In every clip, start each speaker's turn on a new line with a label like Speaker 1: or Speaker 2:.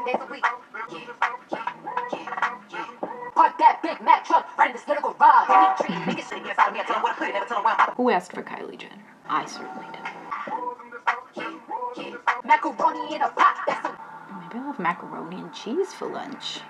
Speaker 1: days a week. Park that Big Mac truck right in this little garage.
Speaker 2: Who asked for Kylie Jenner? I certainly did.
Speaker 1: Macaroni in a pot.
Speaker 2: Maybe I'll have macaroni and cheese for lunch.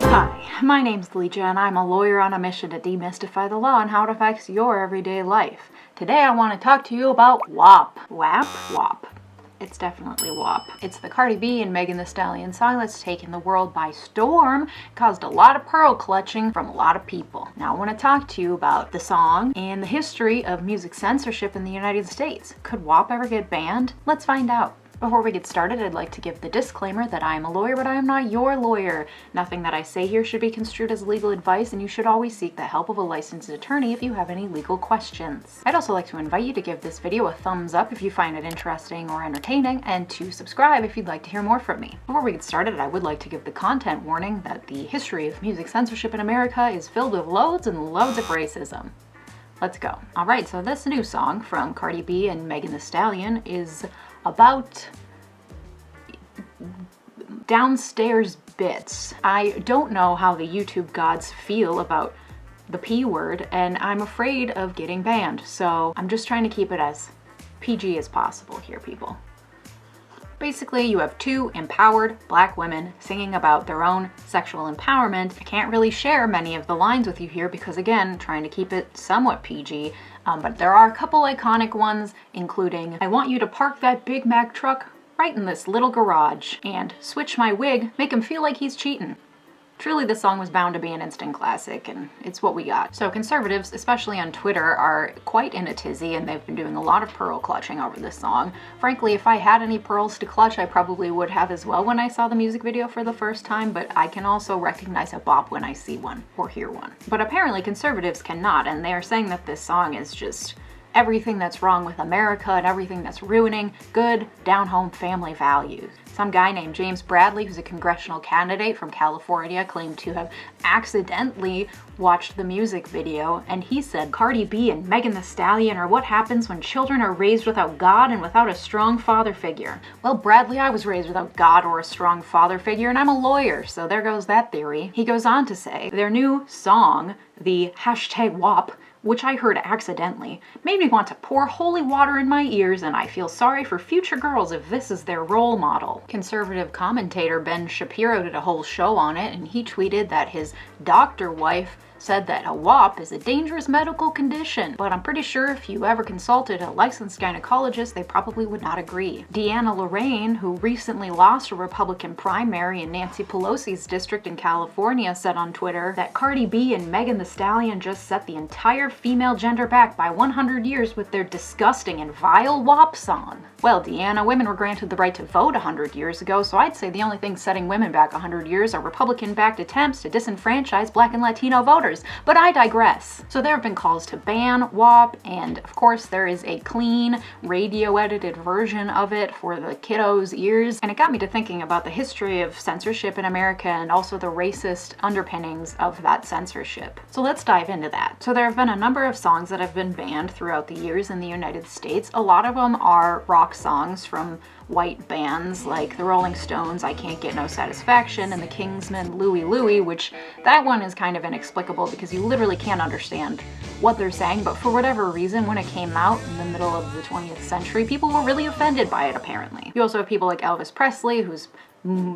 Speaker 2: Hi, my name's Legia, and I'm a lawyer on a mission to demystify the law and how it affects your everyday life. Today I want to talk to you about WAP. WAP? WAP. It's definitely WAP. It's the Cardi B and Megan Thee Stallion song that's taken the world by storm, caused a lot of pearl clutching from a lot of people. Now I want to talk to you about the song and the history of music censorship in the United States. Could WAP ever get banned? Let's find out. Before we get started, I'd like to give the disclaimer that I am a lawyer, but I am not your lawyer. Nothing that I say here should be construed as legal advice, and you should always seek the help of a licensed attorney if you have any legal questions. I'd also like to invite you to give this video a thumbs up if you find it interesting or entertaining, and to subscribe if you'd like to hear more from me. Before we get started, I would like to give the content warning that the history of music censorship in America is filled with loads and loads of racism. Let's go. Alright, so this new song from Cardi B and Megan Thee Stallion is about downstairs bits. I don't know how the YouTube gods feel about the P word, and I'm afraid of getting banned, so I'm just trying to keep it as PG as possible here, people. Basically, you have two empowered black women singing about their own sexual empowerment. I can't really share many of the lines with you here because, again, trying to keep it somewhat PG, but there are a couple iconic ones, including, "I want you to park that Big Mac truck right in this little garage," and "switch my wig, make him feel like he's cheating." Truly, this song was bound to be an instant classic, and it's what we got. So conservatives, especially on Twitter, are quite in a tizzy, and they've been doing a lot of pearl clutching over this song. Frankly, if I had any pearls to clutch, I probably would have as well when I saw the music video for the first time, but I can also recognize a bop when I see one, or hear one. But apparently conservatives cannot, and they are saying that this song is just everything that's wrong with America and everything that's ruining good, down-home family values. Some guy named James Bradley, who's a congressional candidate from California, claimed to have accidentally watched the music video, and he said Cardi B and Megan Thee Stallion are what happens when children are raised without God and without a strong father figure. Well, Bradley, I was raised without God or a strong father figure, and I'm a lawyer, so there goes that theory. He goes on to say, their new song, the #WAP, which I heard accidentally, made me want to pour holy water in my ears, and I feel sorry for future girls if this is their role model. Conservative commentator Ben Shapiro did a whole show on it, and he tweeted that his doctor wife said that a WAP is a dangerous medical condition, but I'm pretty sure if you ever consulted a licensed gynecologist, they probably would not agree. Deanna Lorraine, who recently lost a Republican primary in Nancy Pelosi's district in California, said on Twitter that Cardi B and Megan Thee Stallion just set the entire female gender back by 100 years with their disgusting and vile WAP song. Well, Deanna, women were granted the right to vote 100 years ago, so I'd say the only things setting women back 100 years are Republican-backed attempts to disenfranchise Black and Latino voters. But I digress. So there have been calls to ban WAP, and of course there is a clean, radio-edited version of it for the kiddos' ears, and it got me to thinking about the history of censorship in America and also the racist underpinnings of that censorship. So let's dive into that. So there have been a number of songs that have been banned throughout the years in the United States. A lot of them are rock songs from white bands like the Rolling Stones, I Can't Get No Satisfaction, and the Kingsmen, Louie Louie, which that one is kind of inexplicable because you literally can't understand what they're saying, but for whatever reason, when it came out in the middle of the 20th century, people were really offended by it, apparently. You also have people like Elvis Presley, whose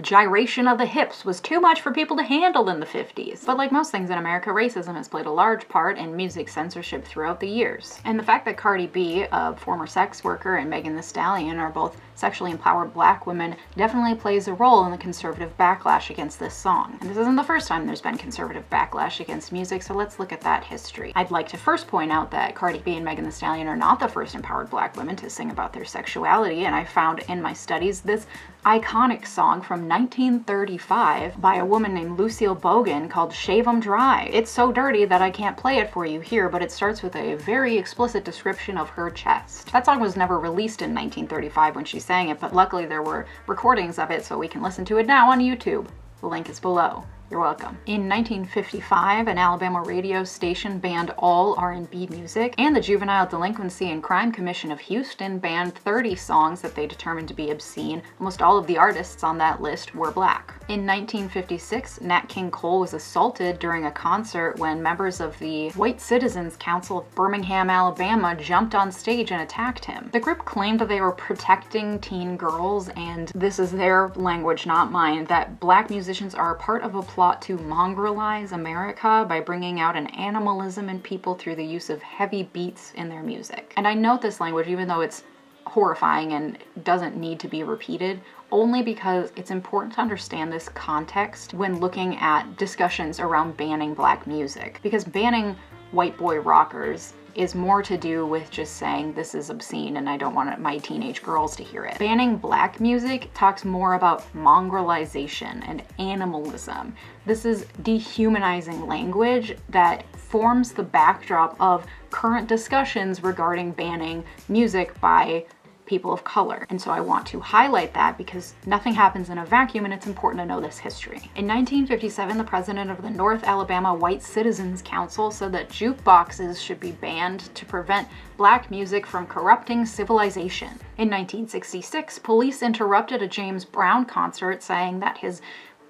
Speaker 2: gyration of the hips was too much for people to handle in the 50s. But like most things in America, racism has played a large part in music censorship throughout the years. And the fact that Cardi B, a former sex worker, and Megan Thee Stallion are both sexually empowered black women definitely plays a role in the conservative backlash against this song. And this isn't the first time there's been conservative backlash against music, so let's look at that history. I'd like to first point out that Cardi B and Megan Thee Stallion are not the first empowered black women to sing about their sexuality, and I found in my studies this iconic song from 1935 by a woman named Lucille Bogan called Shave 'Em Dry. It's so dirty that I can't play it for you here, but it starts with a very explicit description of her chest. That song was never released in 1935 when she sang it, but luckily there were recordings of it so we can listen to it now on YouTube. The link is below. You're welcome. In 1955, an Alabama radio station banned all R&B music, and the Juvenile Delinquency and Crime Commission of Houston banned 30 songs that they determined to be obscene. Almost all of the artists on that list were black. In 1956, Nat King Cole was assaulted during a concert when members of the White Citizens Council of Birmingham, Alabama jumped on stage and attacked him. The group claimed that they were protecting teen girls, and this is their language, not mine, that black musicians are a part of a plot to mongrelize America by bringing out an animalism in people through the use of heavy beats in their music. And I note this language even though it's horrifying and doesn't need to be repeated, only because it's important to understand this context when looking at discussions around banning black music. Because banning white boy rockers is more to do with just saying this is obscene and I don't want my teenage girls to hear it. Banning black music talks more about mongrelization and animalism. This is dehumanizing language that forms the backdrop of current discussions regarding banning music by people of color. And so I want to highlight that because nothing happens in a vacuum and it's important to know this history. In 1957, the president of the North Alabama White Citizens Council said that jukeboxes should be banned to prevent black music from corrupting civilization. In 1966, police interrupted a James Brown concert saying that his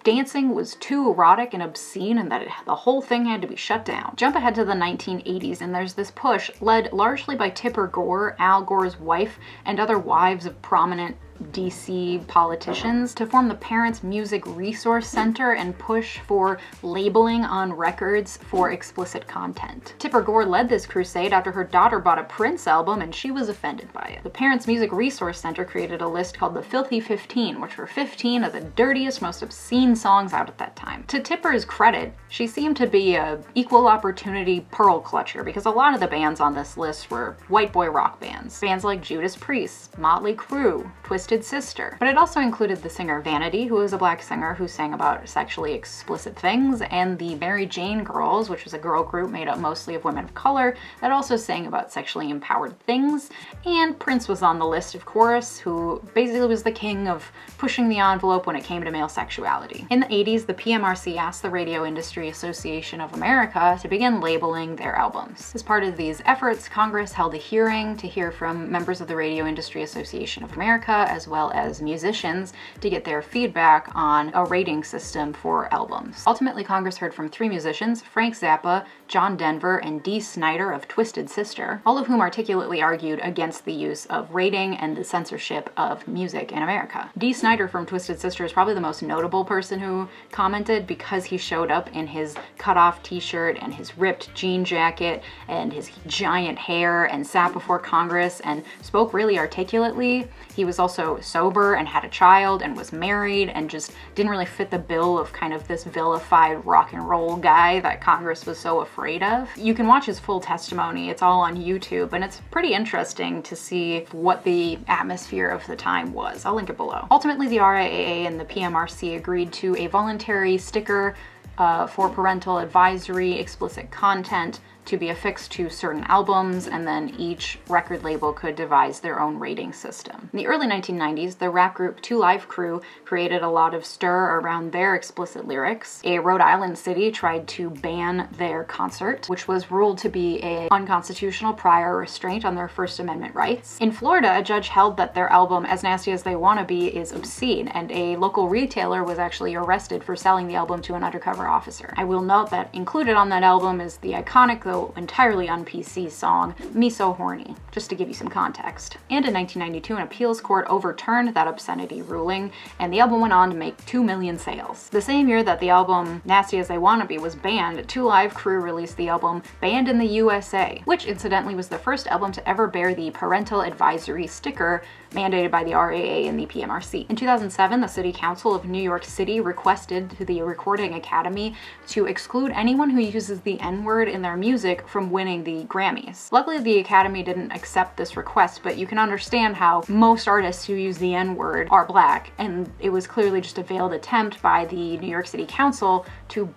Speaker 2: dancing was too erotic and obscene and that the whole thing had to be shut down. Jump ahead to the 1980s and there's this push led largely by Tipper Gore, Al Gore's wife, and other wives of prominent DC politicians to form the Parents Music Resource Center and push for labeling on records for explicit content. Tipper Gore led this crusade after her daughter bought a Prince album and she was offended by it. The Parents Music Resource Center created a list called the Filthy 15, which were 15 of the dirtiest, most obscene songs out at that time. To Tipper's credit, she seemed to be a equal opportunity pearl clutcher because a lot of the bands on this list were white boy rock bands. Bands like Judas Priest, Motley Crue, Twisted Sister. But it also included the singer Vanity, who was a black singer who sang about sexually explicit things, and the Mary Jane Girls, which was a girl group made up mostly of women of color that also sang about sexually empowered things. And Prince was on the list, of course, who basically was the king of pushing the envelope when it came to male sexuality. In the 80s, the PMRC asked the Radio Industry Association of America to begin labeling their albums. As part of these efforts, Congress held a hearing to hear from members of the Radio Industry Association of America as well as musicians to get their feedback on a rating system for albums. Ultimately, Congress heard from 3 musicians, Frank Zappa, John Denver, and Dee Snider of Twisted Sister, all of whom articulately argued against the use of rating and the censorship of music in America. Dee Snider from Twisted Sister is probably the most notable person who commented because he showed up in his cutoff t-shirt and his ripped jean jacket and his giant hair and sat before Congress and spoke really articulately. He was also sober and had a child and was married and just didn't really fit the bill of kind of this vilified rock and roll guy that Congress was so afraid of. You can watch his full testimony, it's all on YouTube, and it's pretty interesting to see what the atmosphere of the time was. I'll link it below. Ultimately, the RIAA and the PMRC agreed to a voluntary sticker for parental advisory, explicit content to be affixed to certain albums, and then each record label could devise their own rating system. In the early 1990s, the rap group 2 Live Crew created a lot of stir around their explicit lyrics. A Rhode Island city tried to ban their concert, which was ruled to be an unconstitutional prior restraint on their First Amendment rights. In Florida, a judge held that their album, As Nasty as They Wanna Be, is obscene, and a local retailer was actually arrested for selling the album to an undercover officer. I will note that included on that album is the iconic, though entirely un-PC song, Me So Horny, just to give you some context. And in 1992, an appeals court overturned that obscenity ruling, and the album went on to make 2 million sales. The same year that the album Nasty As They Wanna Be was banned, 2 Live Crew released the album Banned in the USA, which incidentally was the first album to ever bear the parental advisory sticker mandated by the RAA and the PMRC. In 2007, the City Council of New York City requested to the Recording Academy to exclude anyone who uses the N-word in their music from winning the Grammys. Luckily, the Academy didn't accept this request, but you can understand how most artists who use the N-word are black, and it was clearly just a veiled attempt by the New York City Council to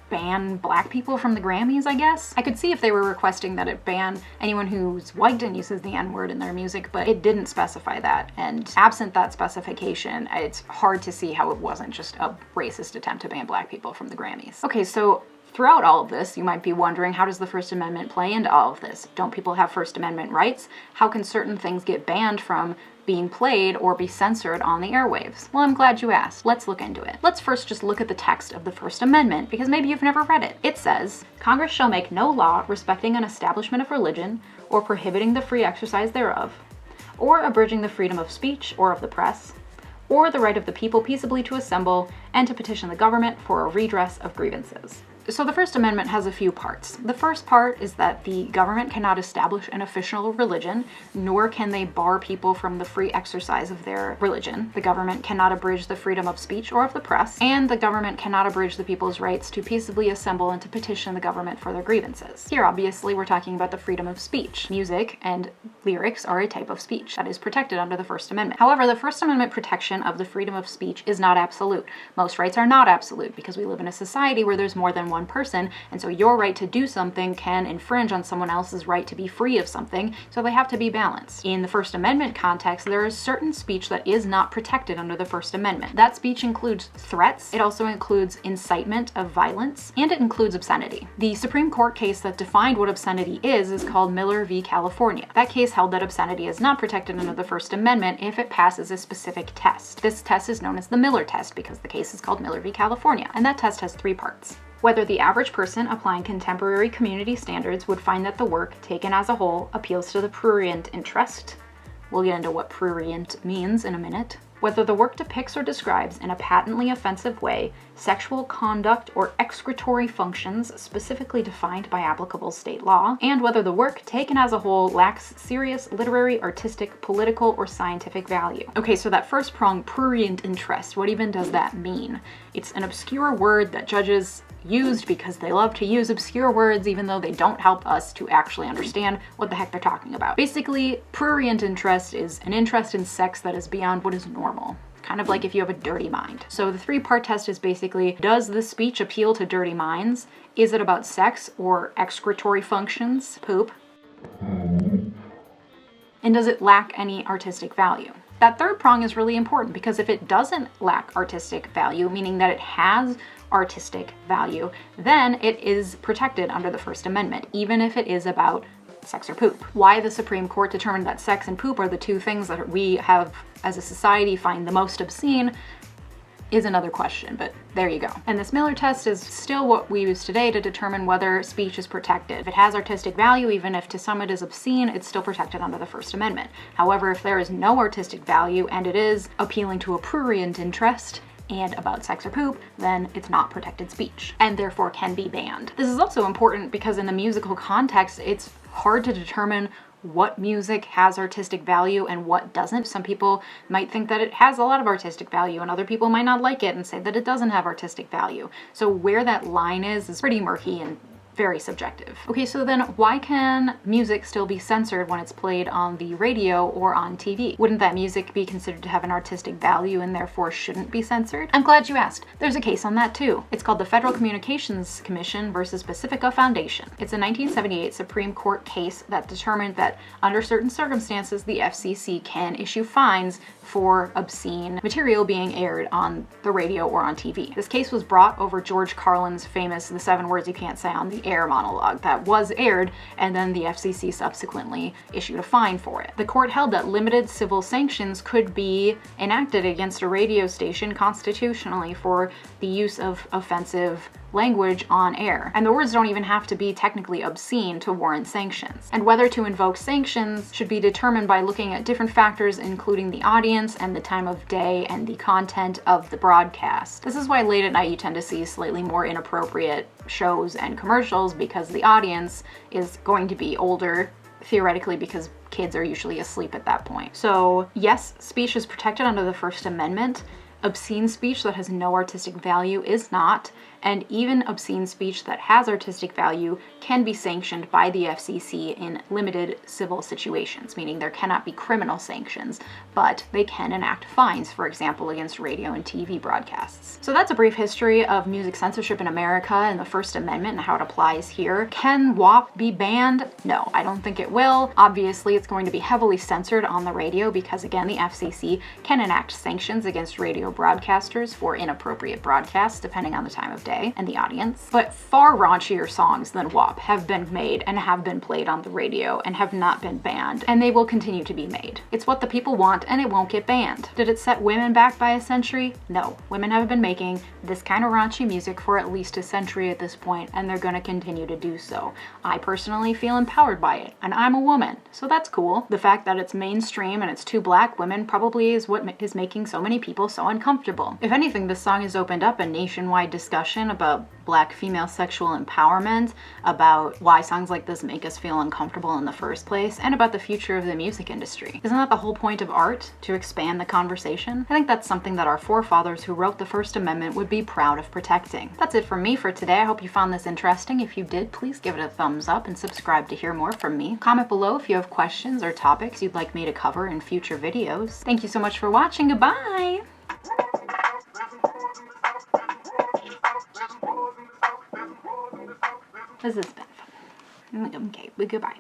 Speaker 2: ban black people from the Grammys, I guess. I could see if they were requesting that it ban anyone who's white and uses the N-word in their music, but it didn't specify that. And absent that specification, it's hard to see how it wasn't just a racist attempt to ban black people from the Grammys. Okay, so throughout all of this, you might be wondering, how does the First Amendment play into all of this? Don't people have First Amendment rights? How can certain things get banned from being played or be censored on the airwaves? Well, I'm glad you asked. Let's look into it. Let's first just look at the text of the First Amendment, because maybe you've never read it. It says, Congress shall make no law respecting an establishment of religion, or prohibiting the free exercise thereof, or abridging the freedom of speech or of the press, or the right of the people peaceably to assemble and to petition the government for a redress of grievances. So the First Amendment has a few parts. The first part is that the government cannot establish an official religion, nor can they bar people from the free exercise of their religion. The government cannot abridge the freedom of speech or of the press, and the government cannot abridge the people's rights to peaceably assemble and to petition the government for their grievances. Here, obviously, we're talking about the freedom of speech. Music and lyrics are a type of speech that is protected under the First Amendment. However, the First Amendment protection of the freedom of speech is not absolute. Most rights are not absolute because we live in a society where there's more than one person, and so your right to do something can infringe on someone else's right to be free of something, so they have to be balanced. In the First Amendment context, there is certain speech that is not protected under the First Amendment. That speech includes threats, it also includes incitement of violence, and it includes obscenity. The Supreme Court case that defined what obscenity is called Miller v. California. That case held that obscenity is not protected under the First Amendment if it passes a specific test. This test is known as the Miller test because the case is called Miller v. California, and that test has 3 parts. Whether the average person applying contemporary community standards would find that the work, taken as a whole, appeals to the prurient interest. We'll get into what prurient means in a minute. Whether the work depicts or describes in a patently offensive way sexual conduct or excretory functions specifically defined by applicable state law, and whether the work taken as a whole lacks serious literary, artistic, political, or scientific value. Okay, so that first prong, prurient interest, what even does that mean? It's an obscure word that judges used because they love to use obscure words even though they don't help us to actually understand what the heck they're talking about. Basically, prurient interest is an interest in sex that is beyond what is normal. Kind of like if you have a dirty mind. So the 3-part test is basically, does the speech appeal to dirty minds? Is it about sex or excretory functions, poop? And does it lack any artistic value? That third prong is really important because if it doesn't lack artistic value, meaning that it has artistic value, then it is protected under the First Amendment, even if it is about sex or poop. Why the Supreme Court determined that sex and poop are the 2 things that we have as a society find the most obscene is another question, but there you go. And this Miller test is still what we use today to determine whether speech is protected. If it has artistic value, even if to some it is obscene, it's still protected under the First Amendment. However, if there is no artistic value and it is appealing to a prurient interest, and about sex or poop, then it's not protected speech, and therefore can be banned. This is also important because in the musical context, it's hard to determine what music has artistic value and what doesn't. Some people might think that it has a lot of artistic value, and other people might not like it and say that it doesn't have artistic value. So where that line is pretty murky and very subjective. Okay, so then why can music still be censored when it's played on the radio or on TV? Wouldn't that music be considered to have an artistic value and therefore shouldn't be censored? I'm glad you asked. There's a case on that too. It's called the Federal Communications Commission versus Pacifica Foundation. It's a 1978 Supreme Court case that determined that under certain circumstances, the FCC can issue fines for obscene material being aired on the radio or on TV. This case was brought over George Carlin's famous "The 7 Words You Can't Say on the Air" monologue that was aired, and then the FCC subsequently issued a fine for it. The court held that limited civil sanctions could be enacted against a radio station constitutionally for the use of offensive language on air. And the words don't even have to be technically obscene to warrant sanctions. And whether to invoke sanctions should be determined by looking at different factors, including the audience and the time of day and the content of the broadcast. This is why late at night you tend to see slightly more inappropriate shows and commercials, because the audience is going to be older, theoretically, because kids are usually asleep at that point. So yes, speech is protected under the First Amendment. Obscene speech that has no artistic value is not, and even obscene speech that has artistic value can be sanctioned by the FCC in limited civil situations, meaning there cannot be criminal sanctions, but they can enact fines, for example, against radio and TV broadcasts. So that's a brief history of music censorship in America and the First Amendment and how it applies here. Can WAP be banned? No, I don't think it will. Obviously, it's going to be heavily censored on the radio because, again, the FCC can enact sanctions against radio broadcasters for inappropriate broadcasts, depending on the time of day and the audience. But far raunchier songs than WAP have been made and have been played on the radio and have not been banned, and they will continue to be made. It's what the people want, and it won't get banned. Did it set women back by a century? No. Women have been making this kind of raunchy music for at least a century at this point, and they're going to continue to do so. I personally feel empowered by it, and I'm a woman, so that's cool. The fact that it's mainstream and it's two black women probably is what is making so many people so uncomfortable. If anything, this song has opened up a nationwide discussion about black female sexual empowerment, about why songs like this make us feel uncomfortable in the first place, and about the future of the music industry. Isn't that the whole point of art? To expand the conversation? I think that's something that our forefathers who wrote the First Amendment would be proud of protecting. That's it from me for today. I hope you found this interesting. If you did, please give it a thumbs up and subscribe to hear more from me. Comment below if you have questions or topics you'd like me to cover in future videos. Thank you so much for watching. Goodbye! This has been fun. Okay, goodbye.